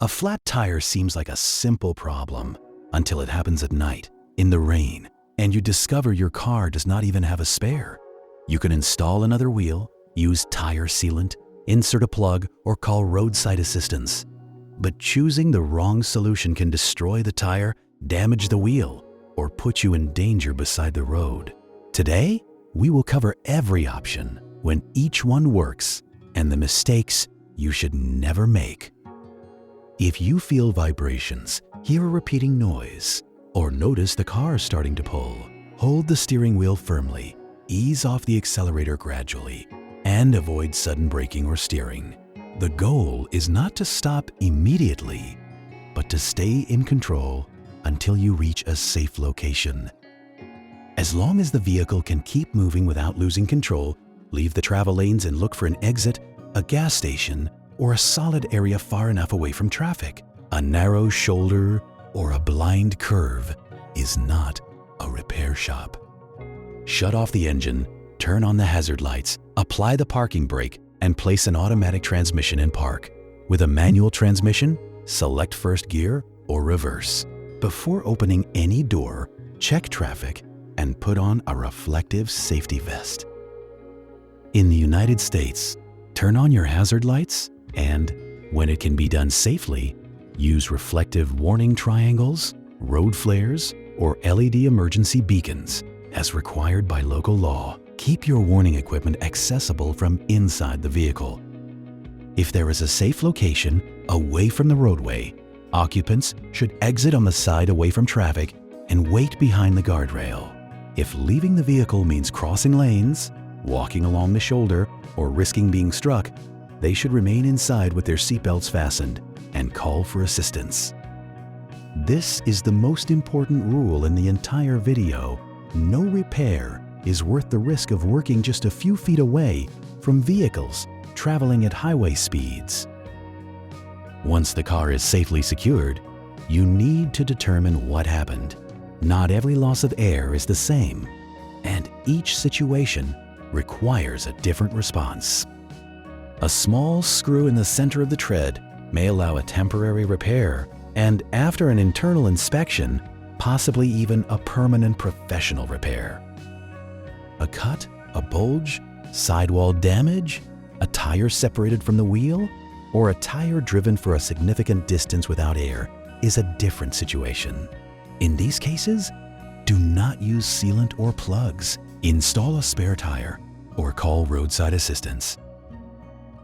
A flat tire seems like a simple problem until it happens at night, in the rain, and you discover your car does not even have a spare. You can install another wheel, use tire sealant, insert a plug, or call roadside assistance. But choosing the wrong solution can destroy the tire, damage the wheel, or put you in danger beside the road. Today, we will cover every option, when each one works, and the mistakes you should never make. If you feel vibrations, hear a repeating noise, or notice the car starting to pull, hold the steering wheel firmly, ease off the accelerator gradually, and avoid sudden braking or steering. The goal is not to stop immediately, but to stay in control until you reach a safe location. As long as the vehicle can keep moving without losing control, leave the travel lanes and look for an exit, a gas station, or a solid area far enough away from traffic. A narrow shoulder or a blind curve is not a repair shop. Shut off the engine, turn on the hazard lights, apply the parking brake, and place an automatic transmission in park. With a manual transmission, select first gear or reverse. Before opening any door, check traffic and put on a reflective safety vest. In the United States, turn on your hazard lights and, when it can be done safely, use reflective warning triangles, road flares, or LED emergency beacons as required by local law. Keep your warning equipment accessible from inside the vehicle. If there is a safe location away from the roadway, occupants should exit on the side away from traffic and wait behind the guardrail. If leaving the vehicle means crossing lanes, walking along the shoulder, or risking being struck, they should remain inside with their seatbelts fastened and call for assistance. This is the most important rule in the entire video. No repair is worth the risk of working just a few feet away from vehicles traveling at highway speeds. Once the car is safely secured, you need to determine what happened. Not every loss of air is the same, and each situation requires a different response. A small screw in the center of the tread may allow a temporary repair, and after an internal inspection, possibly even a permanent professional repair. A cut, a bulge, sidewall damage, a tire separated from the wheel, or a tire driven for a significant distance without air is a different situation. In these cases, do not use sealant or plugs. Install a spare tire or call roadside assistance.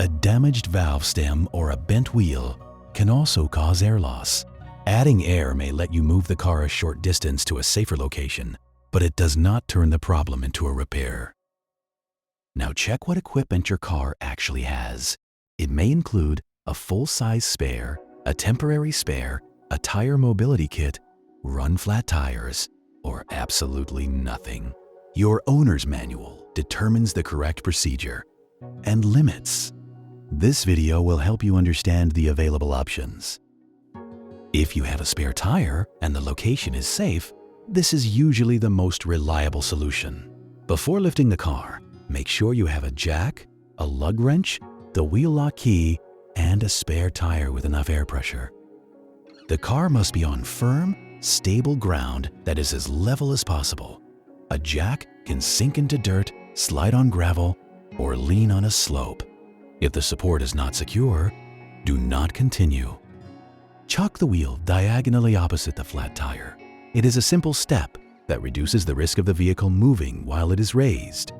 A damaged valve stem or a bent wheel can also cause air loss. Adding air may let you move the car a short distance to a safer location, but it does not turn the problem into a repair. Now check what equipment your car actually has. It may include a full-size spare, a temporary spare, a tire mobility kit, run flat tires, or absolutely nothing. Your owner's manual determines the correct procedure and limits. This video will help you understand the available options. If you have a spare tire and the location is safe, this is usually the most reliable solution. Before lifting the car, make sure you have a jack, a lug wrench, the wheel lock key, and a spare tire with enough air pressure. The car must be on firm, stable ground that is as level as possible. A jack can sink into dirt, slide on gravel, or lean on a slope. If the support is not secure, do not continue. Chuck the wheel diagonally opposite the flat tire. It is a simple step that reduces the risk of the vehicle moving while it is raised.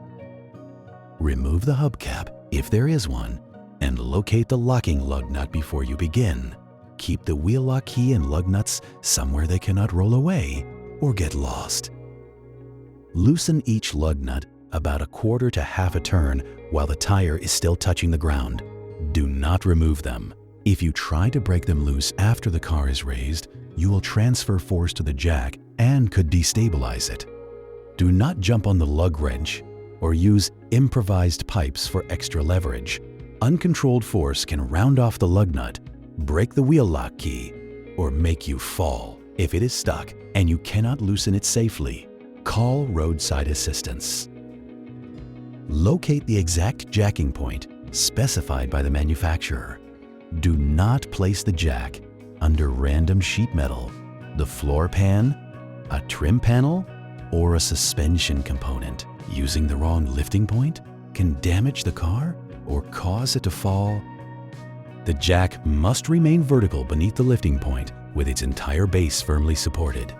Remove the hubcap, if there is one, and locate the locking lug nut before you begin. Keep the wheel lock key and lug nuts somewhere they cannot roll away or get lost. Loosen each lug nut about a quarter to half a turn while the tire is still touching the ground. Do not remove them. If you try to break them loose after the car is raised, you will transfer force to the jack and could destabilize it. Do not jump on the lug wrench or use improvised pipes for extra leverage. Uncontrolled force can round off the lug nut, break the wheel lock key, or make you fall. If it is stuck and you cannot loosen it safely, call roadside assistance. Locate the exact jacking point specified by the manufacturer. Do not place the jack under random sheet metal, the floor pan, a trim panel, or a suspension component. Using the wrong lifting point can damage the car or cause it to fall. The jack must remain vertical beneath the lifting point with its entire base firmly supported.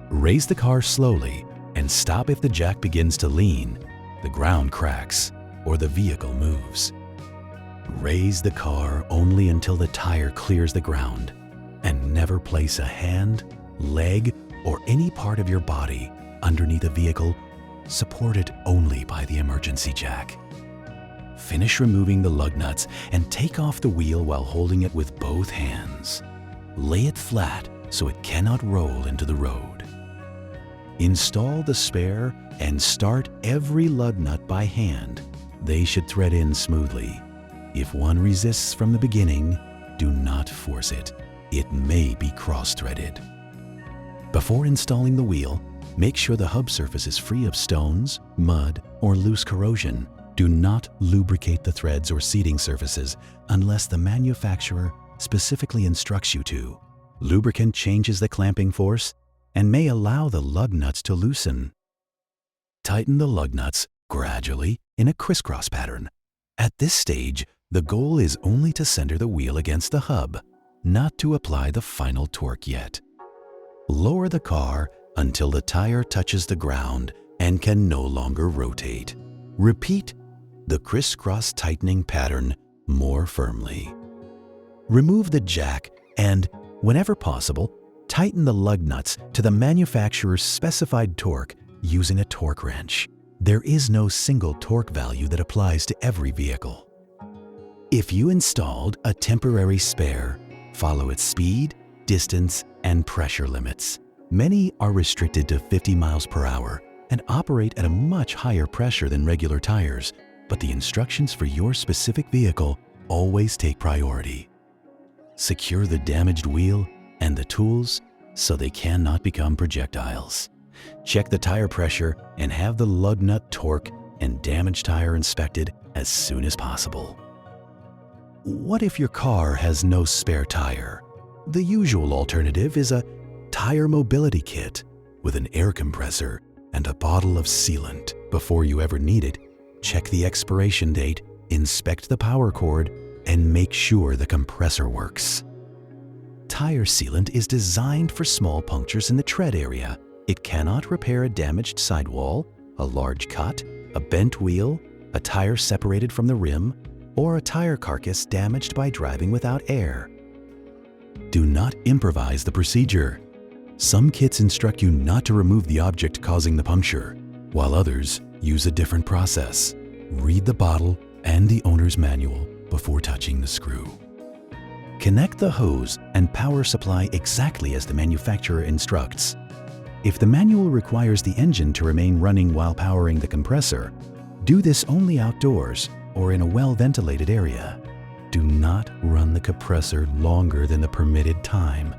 Raise the car slowly and stop if the jack begins to lean, the ground cracks, or the vehicle moves. Raise the car only until the tire clears the ground, and never place a hand, leg, or any part of your body underneath a vehicle supported only by the emergency jack. Finish removing the lug nuts and take off the wheel while holding it with both hands. Lay it flat so it cannot roll into the road. Install the spare and start every lug nut by hand. They should thread in smoothly. If one resists from the beginning, do not force it. It may be cross-threaded. Before installing the wheel, make sure the hub surface is free of stones, mud, or loose corrosion. Do not lubricate the threads or seating surfaces unless the manufacturer specifically instructs you to. Lubricant changes the clamping force and may allow the lug nuts to loosen. Tighten the lug nuts gradually in a crisscross pattern. At this stage, the goal is only to center the wheel against the hub, not to apply the final torque yet. Lower the car until the tire touches the ground and can no longer rotate. Repeat the crisscross tightening pattern more firmly. Remove the jack and, whenever possible, tighten the lug nuts to the manufacturer's specified torque using a torque wrench. There is no single torque value that applies to every vehicle. If you installed a temporary spare, follow its speed, distance, and pressure limits. Many are restricted to 50 miles per hour and operate at a much higher pressure than regular tires, but the instructions for your specific vehicle always take priority. Secure the damaged wheel and the tools so they cannot become projectiles. Check the tire pressure and have the lug nut torque and damaged tire inspected as soon as possible. What if your car has no spare tire? The usual alternative is a tire mobility kit with an air compressor and a bottle of sealant. Before you ever need it, check the expiration date, inspect the power cord, and make sure the compressor works. Tire sealant is designed for small punctures in the tread area. It cannot repair a damaged sidewall, a large cut, a bent wheel, a tire separated from the rim, or a tire carcass damaged by driving without air. Do not improvise the procedure. Some kits instruct you not to remove the object causing the puncture, while others use a different process. Read the bottle and the owner's manual before touching the screw. Connect the hose and power supply exactly as the manufacturer instructs. If the manual requires the engine to remain running while powering the compressor, do this only outdoors or in a well-ventilated area. Do not run the compressor longer than the permitted time.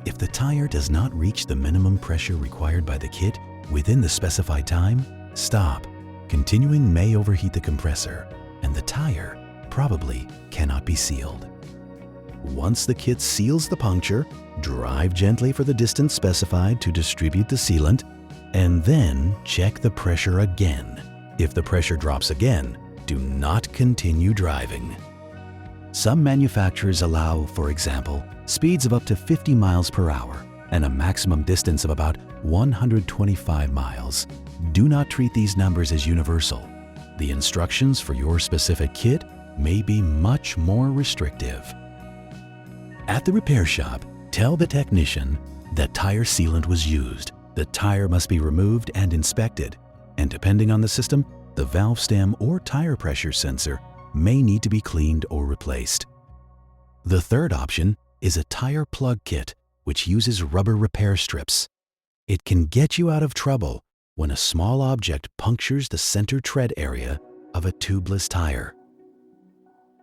If the tire does not reach the minimum pressure required by the kit within the specified time, stop. Continuing may overheat the compressor, and the tire probably cannot be sealed. Once the kit seals the puncture, drive gently for the distance specified to distribute the sealant, and then check the pressure again. If the pressure drops again, do not continue driving. Some manufacturers allow, for example, speeds of up to 50 miles per hour and a maximum distance of about 125 miles. Do not treat these numbers as universal. The instructions for your specific kit may be much more restrictive. At the repair shop, tell the technician that tire sealant was used. The tire must be removed and inspected, and depending on the system, the valve stem or tire pressure sensor may need to be cleaned or replaced. The third option is a tire plug kit, which uses rubber repair strips. It can get you out of trouble when a small object punctures the center tread area of a tubeless tire.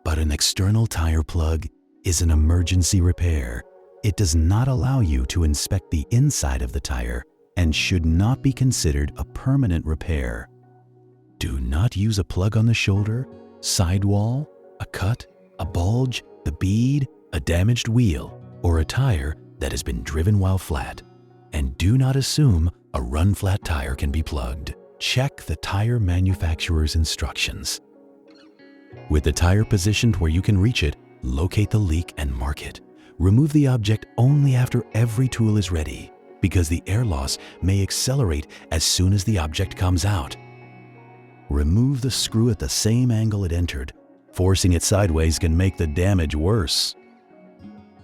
But an external tire plug is an emergency repair. It does not allow you to inspect the inside of the tire and should not be considered a permanent repair. Do not use a plug on the shoulder, sidewall, a cut, a bulge, the bead, a damaged wheel, or a tire that has been driven while flat. And do not assume a run-flat tire can be plugged. Check the tire manufacturer's instructions. With the tire positioned where you can reach it, locate the leak and mark it. Remove the object only after every tool is ready, because the air loss may accelerate as soon as the object comes out. Remove the screw at the same angle it entered. Forcing it sideways can make the damage worse.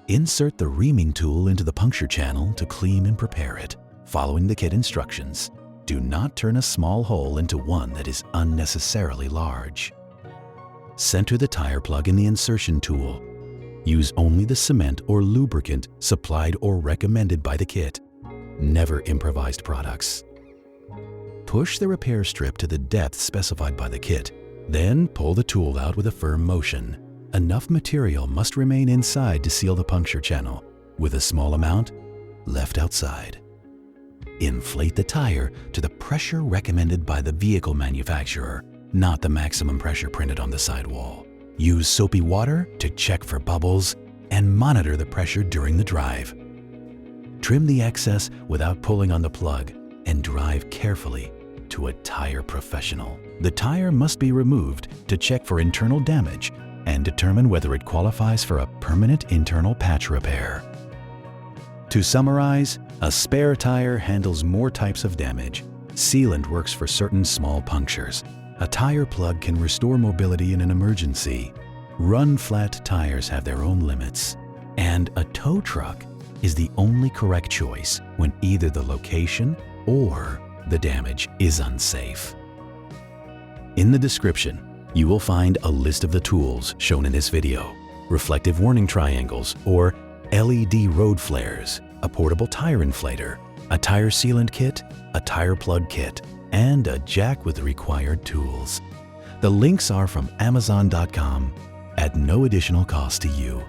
Insert the reaming tool into the puncture channel to clean and prepare it, following the kit instructions. Do not turn a small hole into one that is unnecessarily large. Center the tire plug in the insertion tool. Use only the cement or lubricant supplied or recommended by the kit. Never improvised products. Push the repair strip to the depth specified by the kit. Then pull the tool out with a firm motion. Enough material must remain inside to seal the puncture channel, with a small amount left outside. Inflate the tire to the pressure recommended by the vehicle manufacturer, not the maximum pressure printed on the sidewall. Use soapy water to check for bubbles and monitor the pressure during the drive. Trim the excess without pulling on the plug and drive carefully to a tire professional. The tire must be removed to check for internal damage and determine whether it qualifies for a permanent internal patch repair. To summarize, a spare tire handles more types of damage. Sealant works for certain small punctures. A tire plug can restore mobility in an emergency. Run-flat tires have their own limits. And a tow truck is the only correct choice when either the location or the damage is unsafe. In the description, you will find a list of the tools shown in this video: reflective warning triangles or LED road flares, a portable tire inflator, a tire sealant kit, a tire plug kit, and a jack with the required tools. The links are from Amazon.com at no additional cost to you.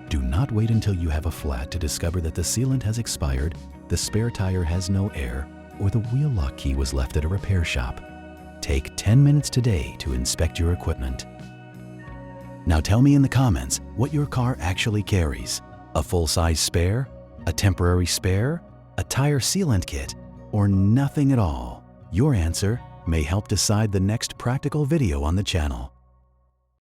Do not wait until you have a flat to discover that the sealant has expired, the spare tire has no air, or the wheel lock key was left at a repair shop. Take 10 minutes today to inspect your equipment. Now tell me in the comments what your car actually carries: a full-size spare, a temporary spare, a tire sealant kit, or nothing at all. Your answer may help decide the next practical video on the channel.